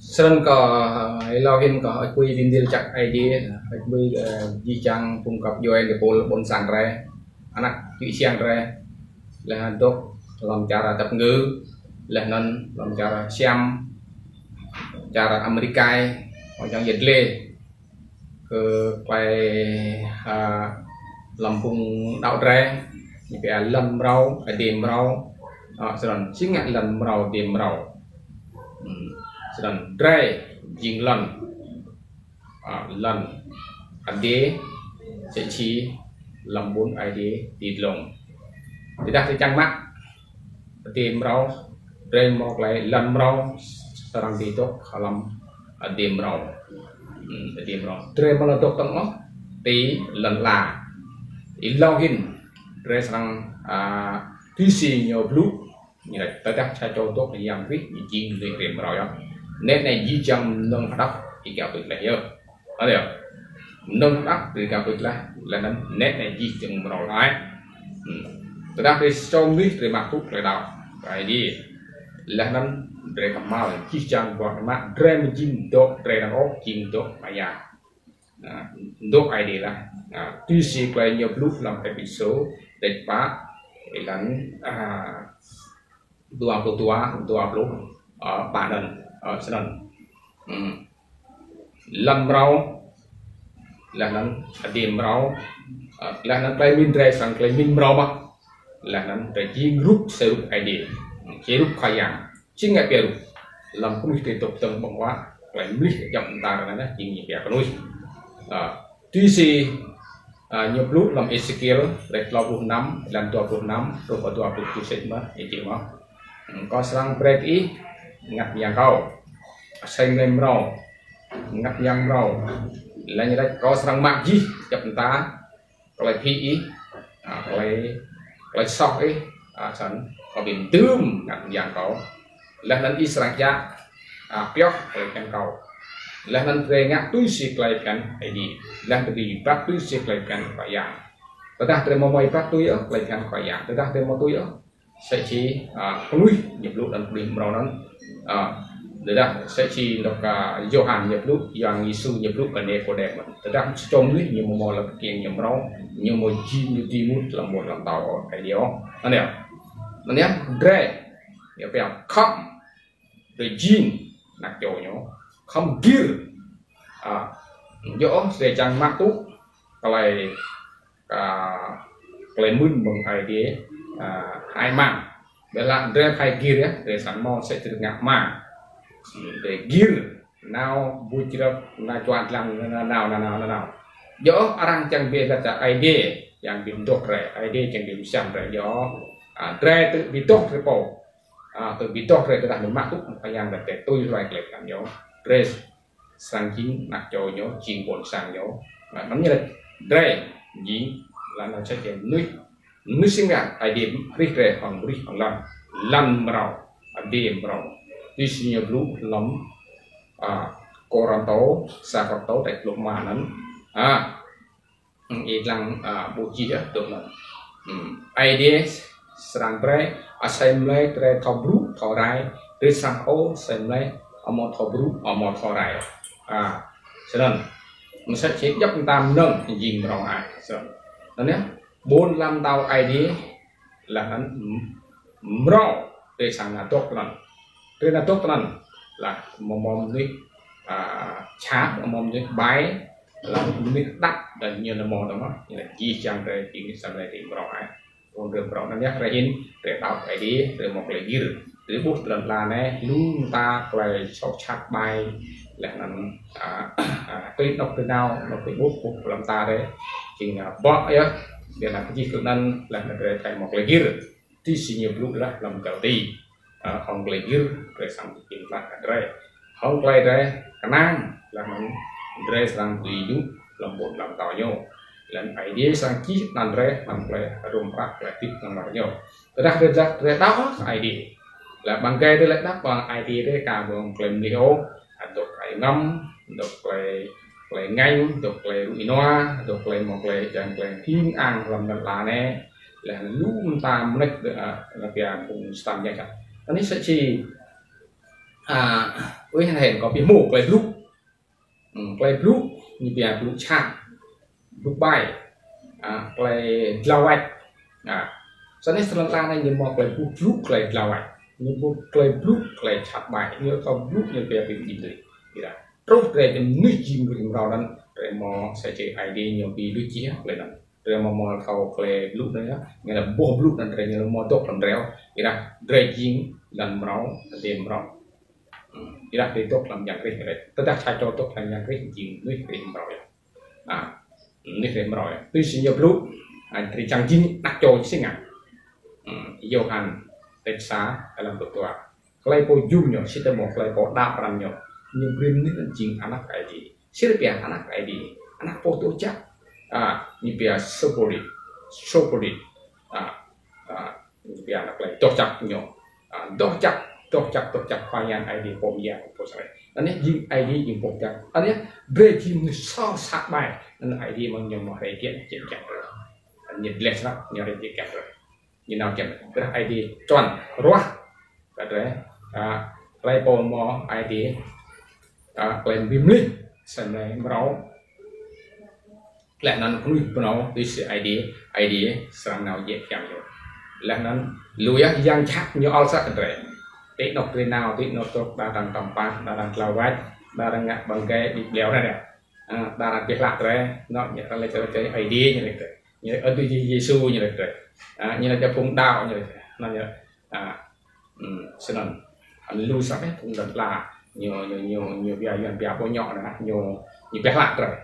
Sơn có lo hình có quy viên điều chắc ai đi quy di trang cung cấp cho anh cái bốn sang ra anh chữ sang ra là tốt làm cara tập ngữ là nên làm cara xem cara Amerika hoặc trong dịch lệ cứ phải làm cùng đạo ra như cái lâm rau cái tìm rau rồi chính ngại lâm rau tìm rau sedang dry jing lần ade sẽ chỉ làm bốn ade đi lồng thì đặt cái trang mắt tìm rau dry một lại lần rau sedang đi tốt làm tìm rau dry malah tốt tông nó tí lần là ý lâu hin dry sedang tí xì nhiều blue như này tới đặt cho tốt thì làm viết gì về tìm rau đó nét này di chân nâng đắp thì kéo tuyệt là nhớ ở đây nâng đắp thì kéo tuyệt là nét này di chân màu lái tôi đang đi trong nước để mặc thuốc để đào cái đi là nó để cầm màu di chân của nó rem jin do để nó ốp jin do mà ya do ai đi là tuy sĩ quay nhiều lúc làm episode để phá là tua lúc ở bản thân ở sân lâm rau là nó tìm rau là nó play min ray sang play min rau mà là nó để chi group sử idea chế group khai giảng chính ngày kia làm không thể tục tầng bằng quá lại mít chậm ta là nó chỉ nhịp đẹp nuôi tuy gì nhiều lúc làm Ezekiel để lo buồn nắm làm tua buồn nắm rồi có tua buồn tu sinh mà thì chịu mà có sang break ý ngặt nhà câu xanh lên rau ngắt nhang rau là như đấy có sang mạng gì chậm ta lại phi lại sọc ấy sẵn có biển tươm ngắt nhang cầu là nên Israel cha piok lại nhang cầu là nên về ngắt túi xịt lạiกันไอ้ดีlà từ đi bắt túi xịt lạiกันphải dạng tôi đã từ một bắt túi ở lạiกันphải dạng tôi đã từ một túi ở sẽ chỉ nuôi nhập lúc đằng biển rau nó để đó sẽ chỉ được Johan nhập lúc Giang Giêsu nhập lúc ở đây có đẹp mà để đó trong nước nhiều màu là kiện nhiều màu nhiều màu chi như timut là một làm tàu cái điều anh em dre ya phải come the jean nạc chỗ nhó không gear chỗ sẽ chẳng mắc tú cái mun bằng ai đấy hai mạng để làm dre hai gear đấy để sẵn mò sẽ được ngạc mà để gear nào vui chưa là chọn làm nào gió orang chẳng biết là idea yang bị đốt rẻ idea chẳng bị xem rẻ gió rẻ tự bị đốt rẻ bộ tự bị đốt rẻ tự đặt được mắc túc phải yang để tôi loại lệ làm gió rẻ sang chín nạc cho gió chín bổn sang gió nó như là rẻ gì là nó sẽ chuyển nước sinh ra idea rít rẻ bằng lần màu idea màu di sini belum koran tố sa koran tố tại lục mà nắn hilang buji ya được là idea serang pre assembly tre thobru thorai tre sang o assembly amot thobru amot thorai cho nên mình sẽ chỉ giúp chúng ta nâng nhìn vào ai đó nhé 45 tàu idea là hắn mro để sang là tốt lắm thế là tốt lắm là mồm đi chát mồm đi bái là nước đắt là nhiều là mồm đó như là chi chẳng về thì cái sản này thì rõ ai còn đường rõ nó nhắc ra in để đọc cái đi để một cái gì để bút lần là này luôn ta lại sọc chát bài là làm cái đọc từ nào đọc cái bút làm ta đấy chỉ là bó ấy để làm cái gì cực năng là để thành một cái gì thì chỉ nhiều lúc là làm cầu ti không lấy dư rồi xong thì là cái đấy không lấy đấy cái năng là mình đấy sang tùy dụ làm bột làm tàu nhau làm phải đi sang chi làm đấy làm lấy rùm bạc lại tiếp làm tàu nhau đặc biệt đó ID là bằng cái đây lại đáp bằng ID đấy cả bằng claim liêu được cái ngâm được lấy ngay được lấy inoa được lấy một lấy chẳng lấy thiên ăn làm đặt là này là luôn ta mới là cái cùng stam vậy anh ấy sẽ chỉ với hình có bị mù play blue như bia blue chạm blue bay play lawet sau này selalu này như một play blue play lawet như một play blue play chạm bay như không blue như bia bị gì đấy terus dari ini jim kemudian dari mau saya cek ID yang di luci ya dari mau kau play blue ya nggak ada boh blue dan dari mau dok dan dari jing dan merau dari merau tidak ditok làm dạng rih này, tất cả sai cho tốt làm dạng rih jing nuôi rih merau ya, nuôi rih merau ya, tuy nhiên nhiều blue thì chẳng jing nak cho sih nggak, Johan Teksa dalam bertua, kalau po jumnya kita mau kalau po daparannya nhưng riêng những chính anak ID, siapa anak ID, anak foto cak, như bây Sopori, như bây anak lain, toh cak varian ID pomia, posai, aneh jing ID jing pomia, aneh breaking so sak bay, aneh ID mang mau regian cek rồi, aneh bless lah, nyari regian rồi, như nào cek, berah ID cuan, ruah, katanya, lain po mau ID lên bìm linh xem này máu lại nắn cũng được máu đi sự ID sang nào dễ chạm rồi lại nắn lùi á giang chắc như all sắc rồi tết nọc trên nào tết nọc tốt đa đằng tầm pa đa đằng cloud white đa đằng ngặt bằng cái bị đéo này nè đa đằng cái lạc rồi nó nhận ra lấy cái ID như này rồi như ở tuy Giêsu như này rồi như là cái phong đạo như này nó như xin anh lưu sắc ấy cũng rất là nhiều bia bò nhỏ nè nhiều bia lạc rồi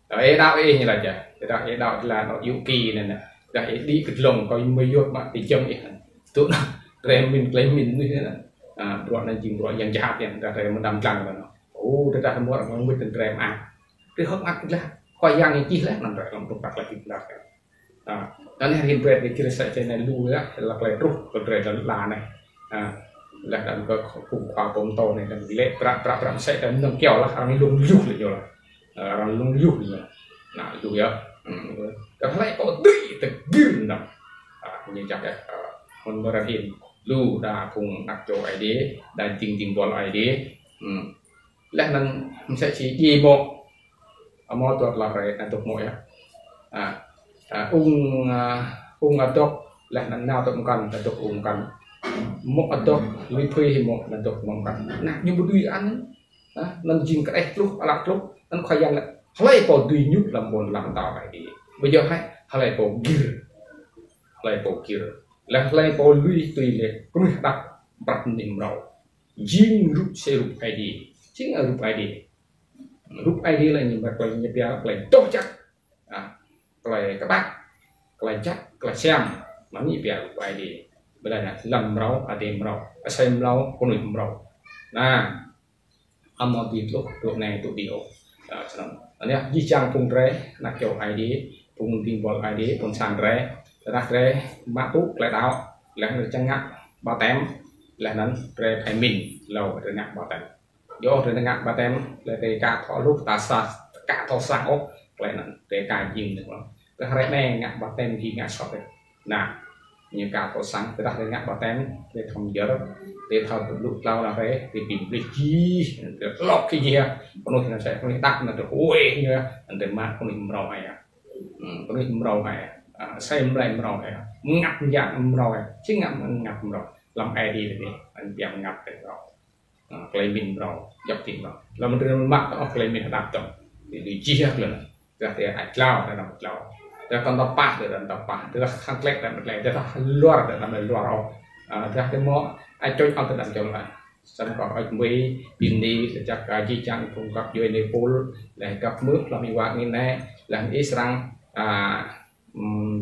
đấy đạo ấy như là vậy đạo là nó yếu kỳ này nè đấy đi cực lồng coi mới vô mà thì châm ấy tốt lắm rồi mình lấy mình như thế này bọn này chừng bọn dân chạp vậy rồi mình đâm trăng vào nó ra mua là mình từng rèm cái hốc ác là khoai giang như chi lẽ nằm rồi làm tục bạc là kịp là đó nên hiện về thì kia sẽ trên này lưu á là phải rút rồi là này là đàn có cùng khoa bom to này đàn lệ pra sẽ đàn nâng kéo là hàng lung lục rồi hàng lung lục rồi là lục ya cái này có tươi từ ghiền nè như chắc cái con bờ hiền lu đã cùng đặt chỗ ID đàn tình bol ID là năng sẽ chỉ gì một tuột là phải là tục mỗi ung adok là năng nào tụng cần là tục ung cần một adok lui thuê thì một là tục mong cần nặng như một đuôi ăn nên chìm cái lúc lạc lúc nên khoai giang là lấy bộ đuôi nhút làm buồn làm tao vậy đi bây giờ hay lấy bộ gear là lấy bộ lui tùy lệ cũng đặt bắt niệm đầu jing rút xe rút ID chính là rút ID là những vật là nhập ra là tốt chắc là các bác là chắc là xem nó nhập ra rút ID bây giờ là làm rau ATM rau xem rau con người rau âm một lúc tụi này tụi điều anh em di trang phun rễ là kiểu ID phun tin bol ID phun sàn rễ đặt rễ mã túc lại đào lại được trang ngắt ba tem lại nắn rễ phải mình lâu rồi ngắt ba tem do rồi ngắt ba tem lại để cả thọ lúc ta sa cả thọ sao lại nắn để cả dừng được không cái rễ này ngắt ba tem thì ngắt sọt đấy như cả thọ sáng để đặt ngắt ba tem để thòng giờ đó để thọ lúc lâu là phải để tìm lịch chi được lọc cái gì con nó sẽ không đặt là được ôi như anh để mà con mình rau này con mình rau này xem lại rau này ngắt dạng rau này chứ ngắt rau làm ai đi thì anh dạng ngắt được rau lấy mình rau dập tiền rau là mình đưa mặt nó lấy mình đặt tổng để chi hết lần ra thì ai lao là làm lao ra con tao pa để làm tao pa tức là khang lek làm lek để tao luar để làm luar rau ra cái mỏ ai cho ông tự làm cho lại xong còn ở mấy pin đi để chắc cái chi chăng cùng các dưới này full để các mức là mình quạt như này làm ít sang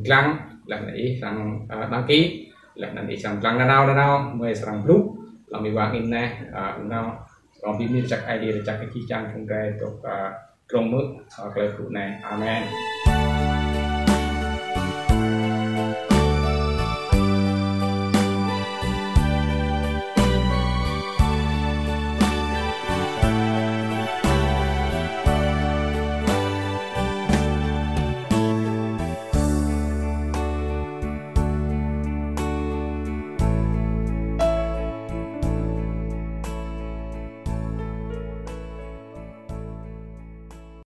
lăng làm ít sang đăng ký làm ít sang lăng nào mới sang group là mình quạt như này nào còn pin chắc ID để chắc cái chi chăng cùng cái trong mức hoặc là này amen